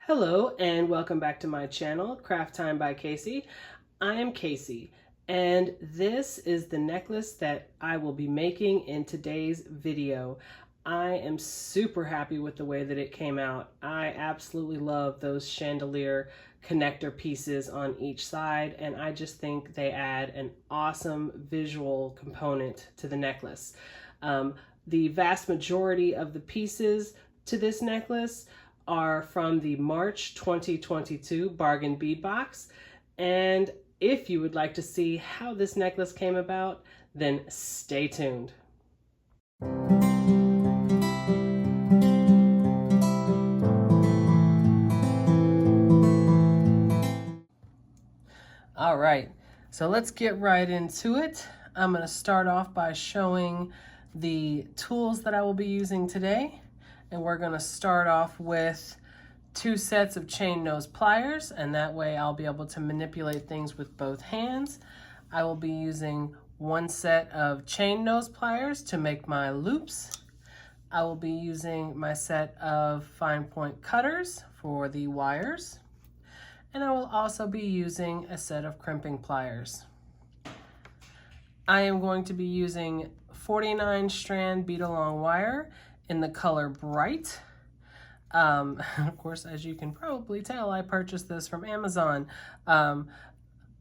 Hello and welcome back to my channel, Craft Time by Casey. I am Casey and this is the necklace that I will be making in today's video. I am super happy with the way that it came out. I absolutely love those chandelier connector pieces on each side, and I just think they add an awesome visual component to the necklace. The vast majority of the pieces to this necklace are from the March 2022 bargain bead box. And if you would like to see how this necklace came about, then stay tuned. All right, so let's get right into it. I'm going to start off by showing the tools that I will be using today. And we're going to start off with 2 sets of chain nose pliers, and that way I'll be able to manipulate things with both hands. I will be using 1 set of chain nose pliers to make my loops. I will be using my set of fine point cutters for the wires. And I will also be using a set of crimping pliers. I am going to be using 49 strand bead along wire in the color Bright. Of course, as you can probably tell, I purchased this from Amazon,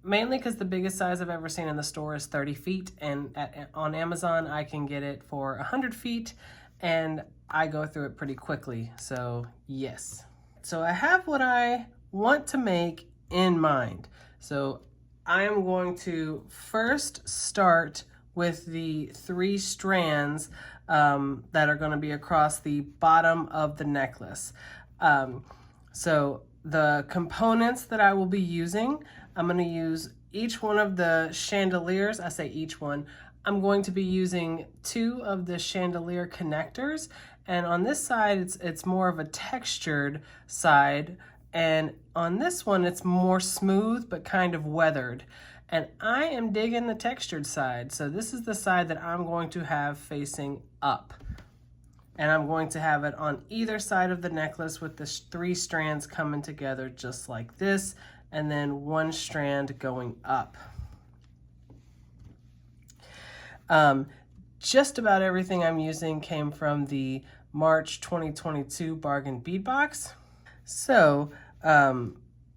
mainly because the biggest size I've ever seen in the store is 30 feet, and on Amazon I can get it for 100 feet, and I go through it pretty quickly, so yes. So I have what I want to make in mind. So I am going to first start with the 3 strands that are going to be across the bottom of the necklace. So the components that I will be using, I'm going to use each one of the chandeliers. I say each one. I'm going to be using 2 of the chandelier connectors, and on this side it's more of a textured side, and on this one it's more smooth but kind of weathered. And I am digging the textured side. So this is the side that I'm going to have facing up. And I'm going to have it on either side of the necklace with the 3 strands coming together just like this, and then 1 strand going up. Just about everything I'm using came from the March 2022 bargain bead box. So,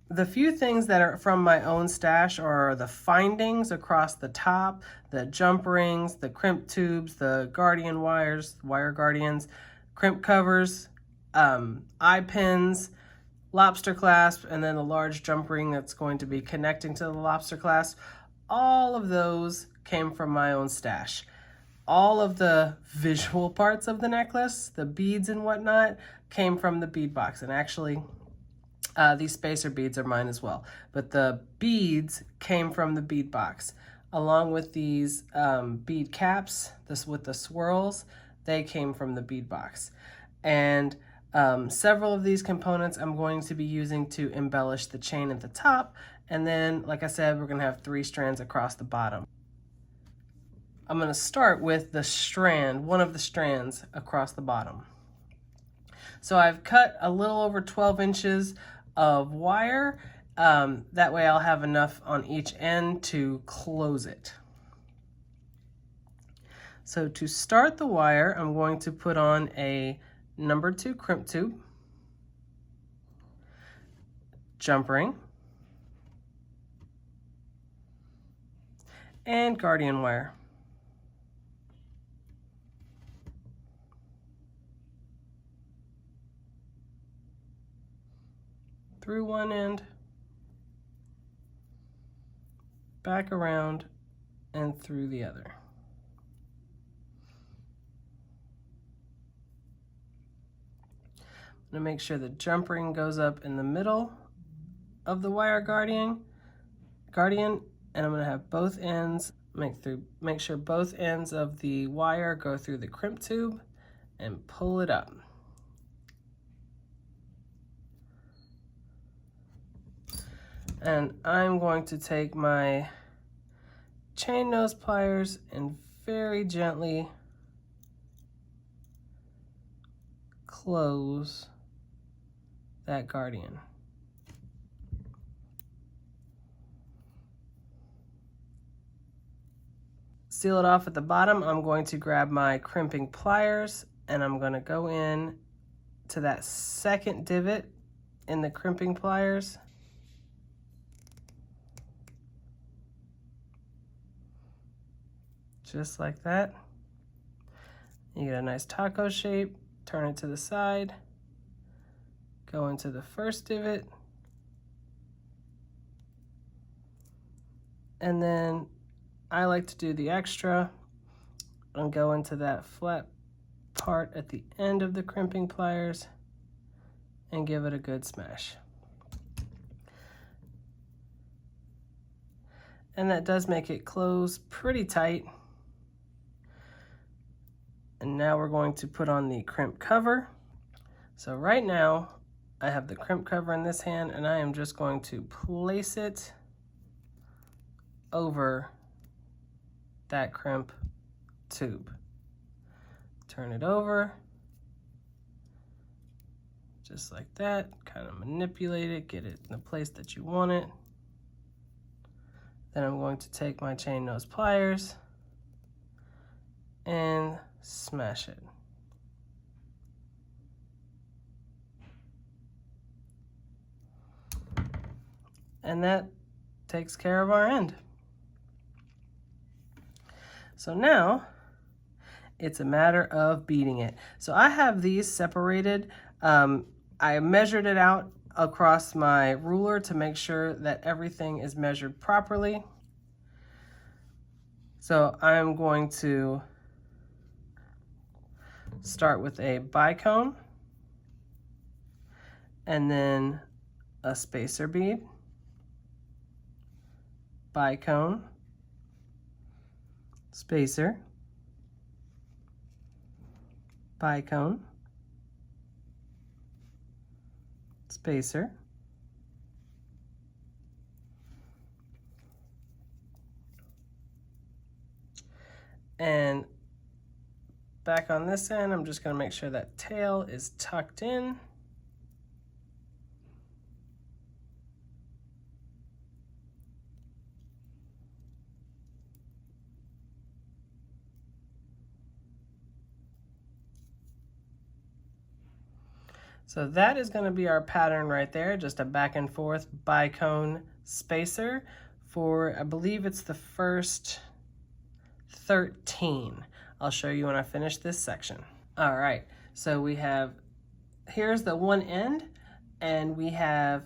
the few things that are from my own stash are the findings across the top, the jump rings, the crimp tubes, the guardian wires, wire guardians, crimp covers, eye pins, lobster clasp, and then the large jump ring that's going to be connecting to the lobster clasp. All of those came from my own stash. All of the visual parts of the necklace, the beads and whatnot, came from the bead box. And actually, these spacer beads are mine as well, but the beads came from the bead box, along with these bead caps, with the swirls. They came from the bead box, and several of these components I'm going to be using to embellish the chain at the top, and then, like I said, we're going to have 3 strands across the bottom. I'm going to start with the strand, one of the strands across the bottom. So I've cut a little over 12 inches of wire. That way I'll have enough on each end to close it. So to start the wire, I'm going to put on a number 2 crimp tube, jump ring, and guardian wire. Through one end, back around, and through the other. I'm going to make sure the jump ring goes up in the middle of the wire guardian, and I'm going to have both ends, make sure both ends of the wire go through the crimp tube and pull it up. And I'm going to take my chain nose pliers and very gently close that guardian. Seal it off at the bottom. I'm going to grab my crimping pliers and I'm going to go in to that second divot in the crimping pliers. Just like that. You get a nice taco shape, turn it to the side, go into the first divot, and then I like to do the extra and go into that flat part at the end of the crimping pliers and give it a good smash. And that does make it close pretty tight. And now we're going to put on the crimp cover. So right now I have the crimp cover in this hand and I am just going to place it over that crimp tube. Turn it over, just like that, kind of manipulate it, get it in the place that you want it. Then I'm going to take my chain nose pliers and smash it. And that takes care of our end. So now it's a matter of beading it. So I have these separated. I measured it out across my ruler to make sure that everything is measured properly. So I'm going to start with a bicone and then a spacer bead, bicone, spacer, bicone, spacer, and back on this end, I'm just going to make sure that tail is tucked in. So that is going to be our pattern right there, just a back and forth bicone spacer for, I believe it's the first 13. I'll show you when I finish this section. All right, so we have, here's the one end, and we have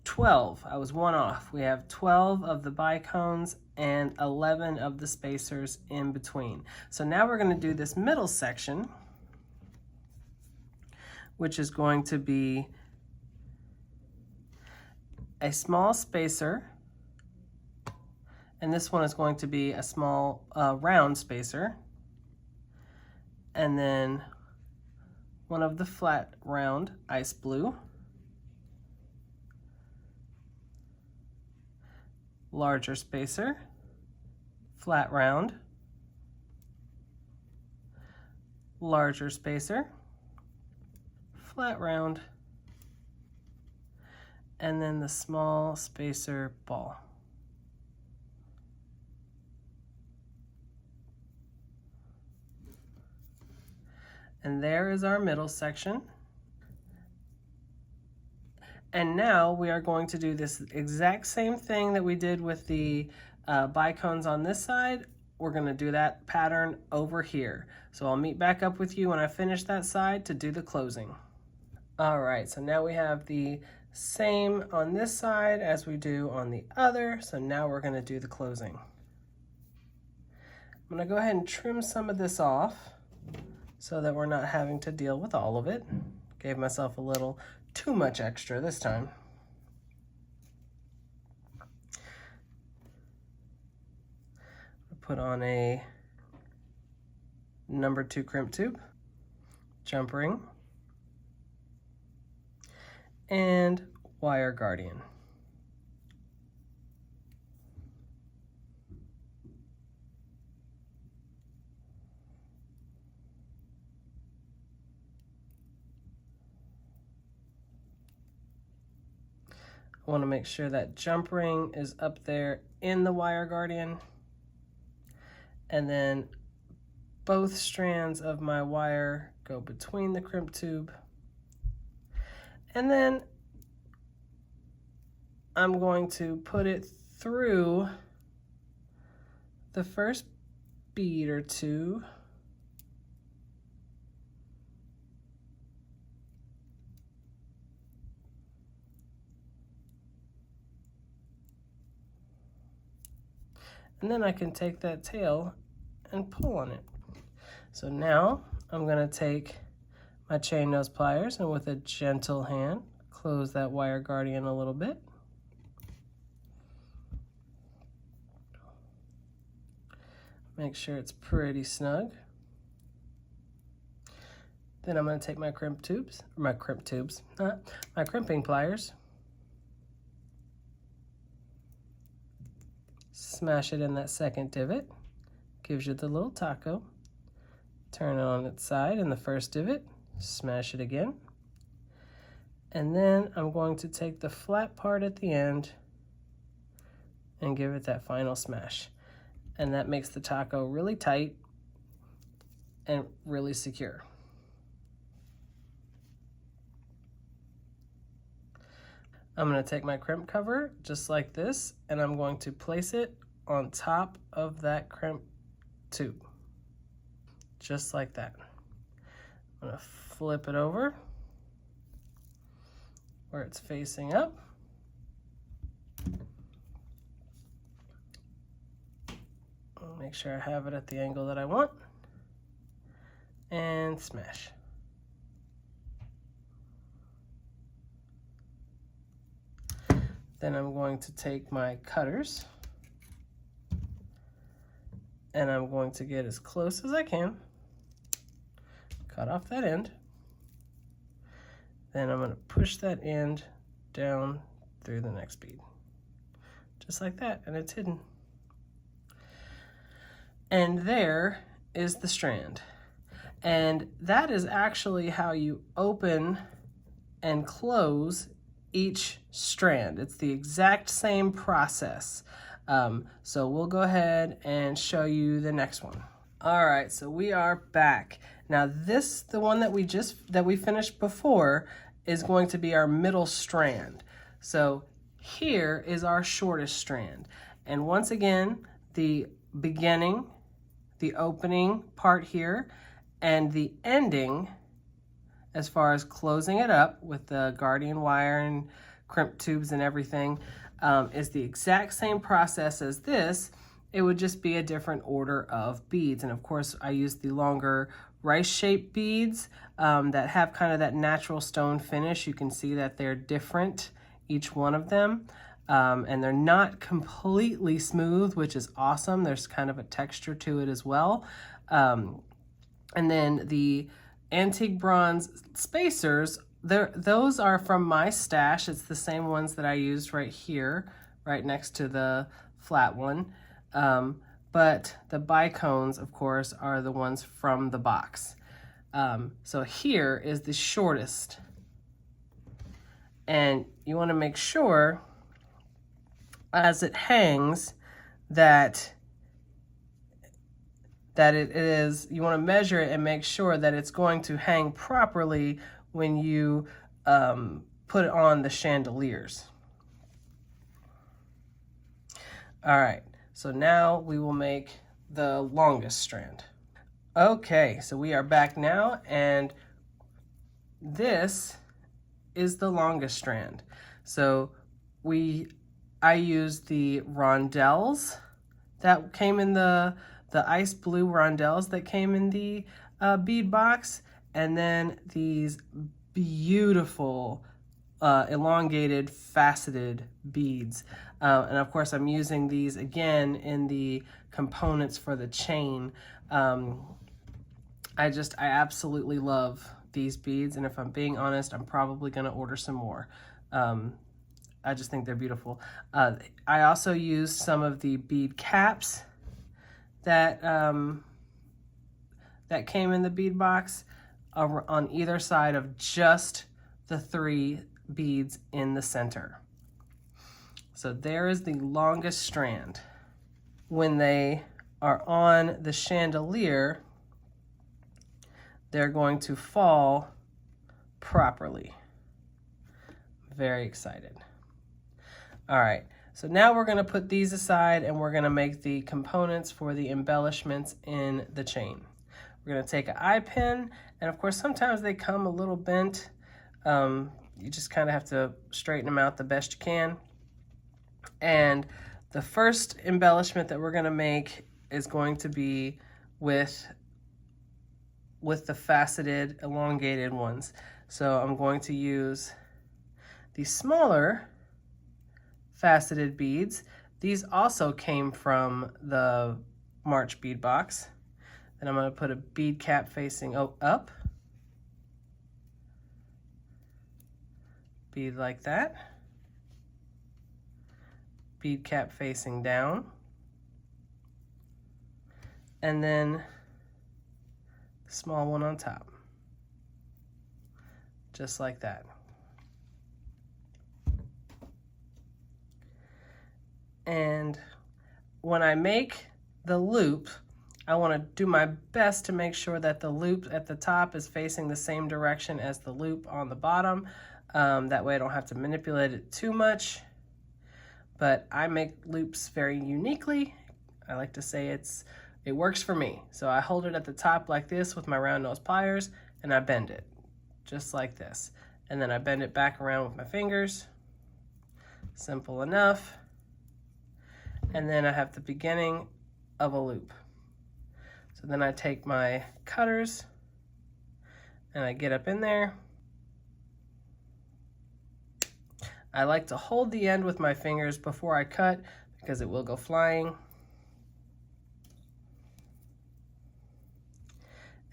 12. I was one off. We have 12 of the bicones and 11 of the spacers in between. So now we're going to do this middle section, which is going to be a small spacer, and this one is going to be a small round spacer, and then one of the flat round ice blue, larger spacer, flat round, larger spacer, flat round, and then the small spacer ball. And there is our middle section. And now we are going to do this exact same thing that we did with the bicones on this side. We're going to do that pattern over here. So I'll meet back up with you when I finish that side to do the closing. All right, so now we have the same on this side as we do on the other. So now we're going to do the closing. I'm going to go ahead and trim some of this off so that we're not having to deal with all of it. Gave myself a little too much extra this time. Put on a number 2 crimp tube, jump ring, and wire guardian. I want to make sure that jump ring is up there in the wire guardian. And then both strands of my wire go between the crimp tube. And then I'm going to put it through the first bead or two. And then I can take that tail and pull on it. So now I'm going to take my chain nose pliers and with a gentle hand, close that wire guardian a little bit. Make sure it's pretty snug. Then I'm going to take my my crimping pliers, smash it in that second divot, gives you the little taco. Turn it on its side in the first divot, smash it again. And then I'm going to take the flat part at the end and give it that final smash. And that makes the taco really tight and really secure. I'm going to take my crimp cover just like this, and I'm going to place it on top of that crimp tube. Just like that. I'm going to flip it over where it's facing up. I'll make sure I have it at the angle that I want. And smash. Then I'm going to take my cutters and I'm going to get as close as I can. Cut off that end. Then I'm going to push that end down through the next bead. Just like that, and it's hidden. And there is the strand. And that is actually how you open and close each strand. It's the exact same process. So we'll go ahead and show you the next one. All right, so we are back. Now the one that we finished before is going to be our middle strand. So here is our shortest strand. And once again, the beginning, the opening part here, and the ending, as far as closing it up with the guardian wire and crimp tubes and everything, is the exact same process as this. It would just be a different order of beads. And of course, I use the longer rice-shaped beads that have kind of that natural stone finish. You can see that they're different, each one of them. And they're not completely smooth, which is awesome. There's kind of a texture to it as well. And then the antique bronze spacers, those are from my stash. It's the same ones that I used right here, right next to the flat one. But the bicones, of course, are the ones from the box. So here is the shortest. And you want to make sure, as it hangs, that it is, you want to measure it and make sure that it's going to hang properly when you put it on the chandeliers. All right, so now we will make the longest strand. Okay, so we are back now, and this is the longest strand. So I used the rondelles that came in the ice blue rondelles that came in the bead box, and then these beautiful elongated faceted beads. And of course I'm using these again in the components for the chain. I absolutely love these beads, and if I'm being honest, I'm probably going to order some more. I just think they're beautiful. I also used some of the bead caps that that came in the bead box on either side of just the 3 beads in the center. So there is the longest strand. When they are on the chandelier, they're going to fall properly. Very excited. All right, so now we're gonna put these aside and we're gonna make the components for the embellishments in the chain. We're gonna take an eye pin, and of course sometimes they come a little bent. You just kind of have to straighten them out the best you can. And the first embellishment that we're gonna make is going to be with the faceted, elongated ones. So I'm going to use the smaller faceted beads. These also came from the March bead box. Then I'm going to put a bead cap facing up. Bead like that. Bead cap facing down. And then small one on top. Just like that. And when I make the loop, I want to do my best to make sure that the loop at the top is facing the same direction as the loop on the bottom. That way I don't have to manipulate it too much. But I make loops very uniquely. I like to say it works for me. So I hold it at the top like this with my round nose pliers, and I bend it just like this. And then I bend it back around with my fingers. Simple enough. And then I have the beginning of a loop. So then I take my cutters and I get up in there. I like to hold the end with my fingers before I cut because it will go flying.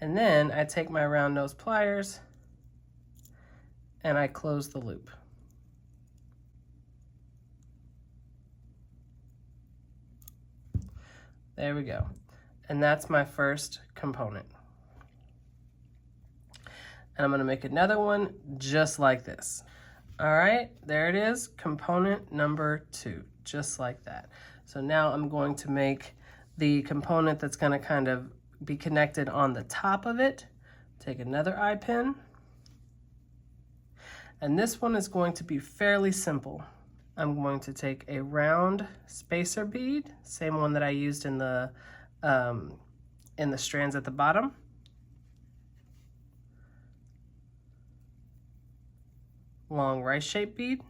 And then I take my round nose pliers and I close the loop. There we go. And that's my first component. And I'm going to make another one just like this. All right, there it is, component number 2, just like that. So now I'm going to make the component that's going to kind of be connected on the top of it. Take another eye pin. And this one is going to be fairly simple. I'm going to take a round spacer bead, same one that I used in the strands at the bottom. Long rice-shaped bead.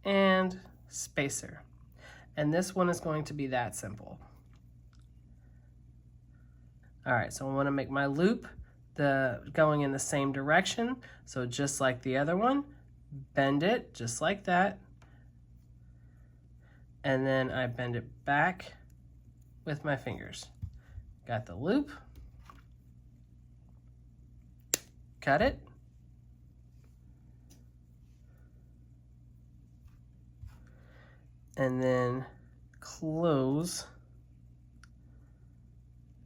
And spacer. And this one is going to be that simple. All right, so I want to make my loop going in the same direction. So just like the other one, bend it just like that. And then I bend it back with my fingers. Got the loop. Cut it. And then close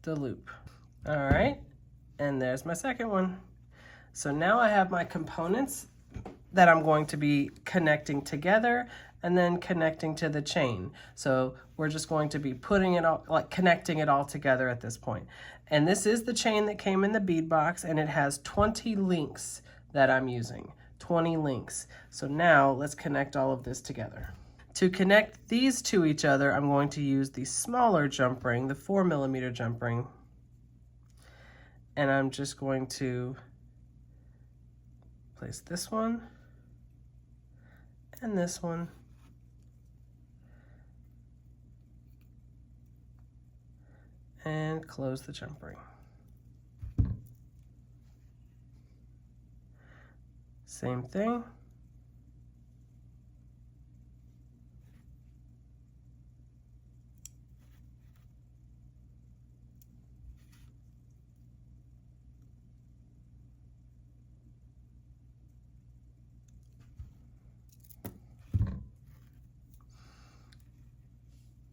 the loop. All right, and there's my second one. So now I have my components that I'm going to be connecting together and then connecting to the chain. So we're just going to be putting it all, like connecting it all together at this point. And this is the chain that came in the bead box, and it has 20 links that I'm using, 20 links. So now let's connect all of this together. To connect these to each other, I'm going to use the smaller jump ring, the 4mm jump ring. And I'm just going to place this one and this one. And close the jump ring. Same thing.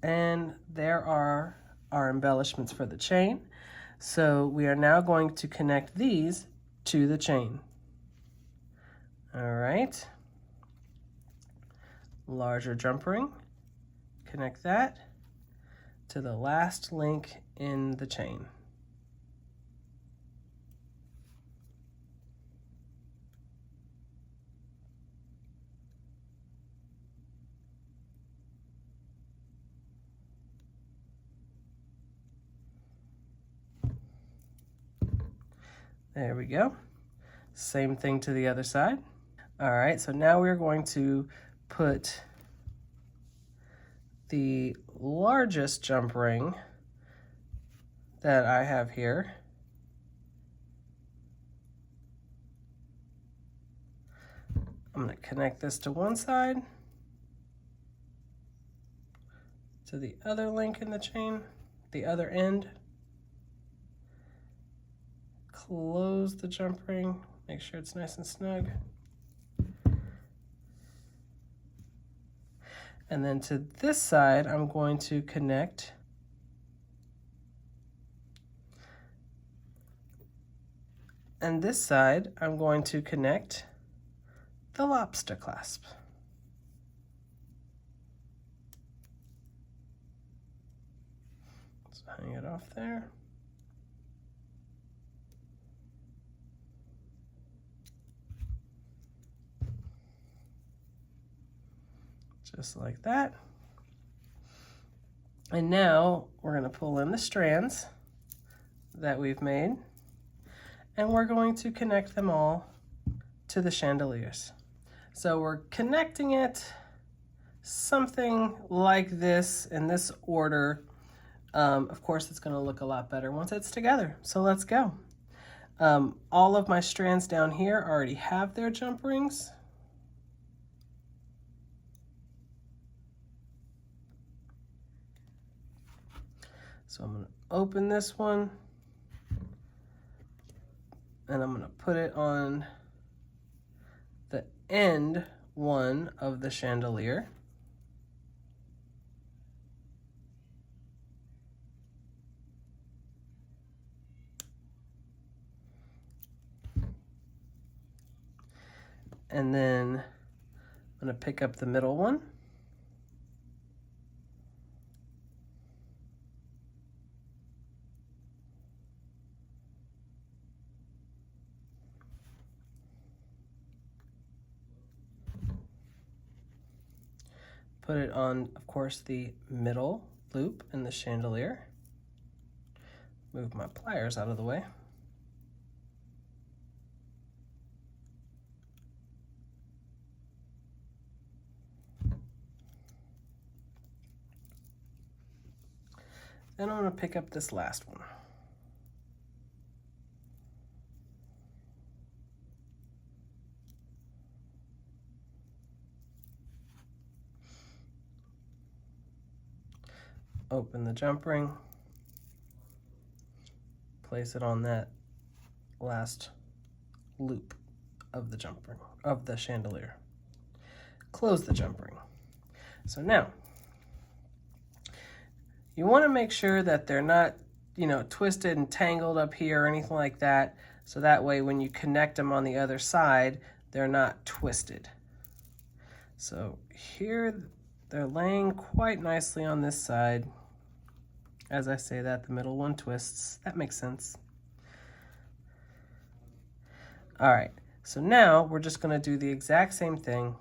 And there are our embellishments for the chain. So we are now going to connect these to the chain. All right. Larger jump ring, connect that to the last link in the chain. There we go. Same thing to the other side. All right, so now we're going to put the largest jump ring that I have here I'm going to connect this to one side, to the other link in the chain, the other end. Close the jump ring, make sure it's nice and snug. And then to this side, I'm going to connect and this side, I'm going to connect the lobster clasp. Let's hang it off there. Just like that. And now we're going to pull in the strands that we've made, and we're going to connect them all to the chandeliers. So we're connecting it something like this in this order. Of course, it's going to look a lot better once it's together. So let's go. All of my strands down here already have their jump rings. So I'm going to open this one and I'm going to put it on the end one of the chandelier. And then I'm going to pick up the middle one. Put it on, of course, the middle loop in the chandelier. Move my pliers out of the way. Then I'm going to pick up this last one. Open the jump ring, place it on that last loop of the jump ring, of the chandelier. Close the jump ring. So now, you want to make sure that they're not, twisted and tangled up here or anything like that, so that way when you connect them on the other side, they're not twisted. So here, they're laying quite nicely on this side. As I say that, the middle one twists. That makes sense. All right, so now we're just going to do the exact same thing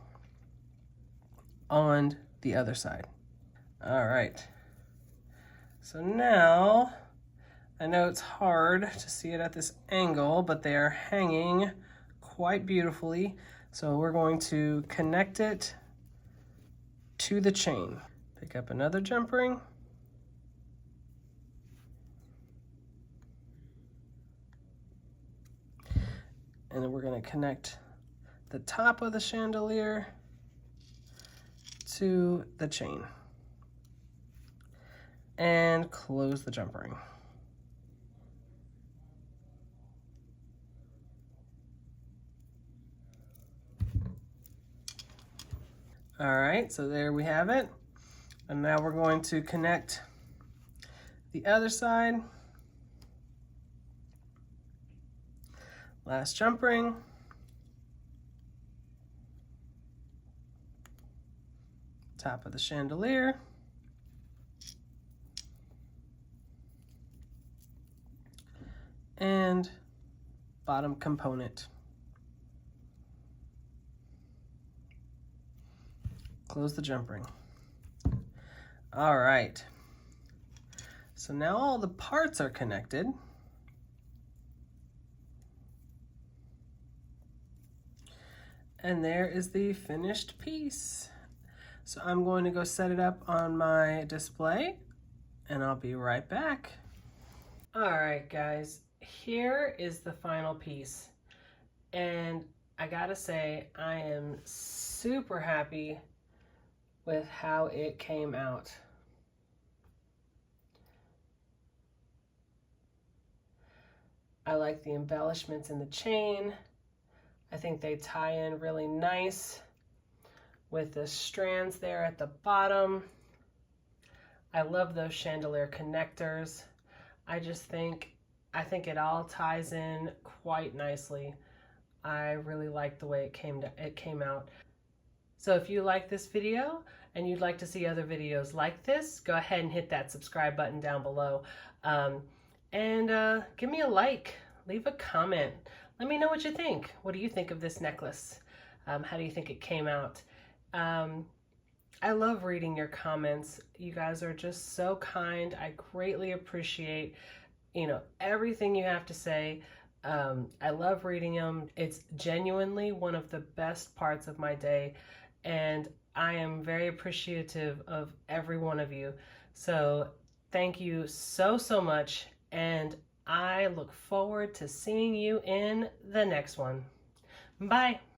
on the other side. All right. So now, I know it's hard to see it at this angle, but they are hanging quite beautifully. So we're going to connect it to the chain. Pick up another jump ring. And then we're going to connect the top of the chandelier to the chain. And close the jump ring. All right, so there we have it. And now we're going to connect the other side. Last jump ring. Top of the chandelier. And bottom component. Close the jump ring. All right. So now all the parts are connected. And there is the finished piece. So I'm going to go set it up on my display and I'll be right back. All right, guys, here is the final piece. And I gotta say, I am super happy with how it came out. I like the embellishments in the chain. I think they tie in really nice with the strands there at the bottom. I love those chandelier connectors. I think it all ties in quite nicely. I really like the way it came out. So if you like this video and you'd like to see other videos like this, go ahead and hit that subscribe button down below. Give me a like, leave a comment. Let me know what you think. What do you think of this necklace? How do you think it came out? I love reading your comments. You guys are just so kind. I greatly appreciate, everything you have to say. I love reading them. It's genuinely one of the best parts of my day, and I am very appreciative of every one of you. So thank you so, so much, and I look forward to seeing you in the next one. Bye.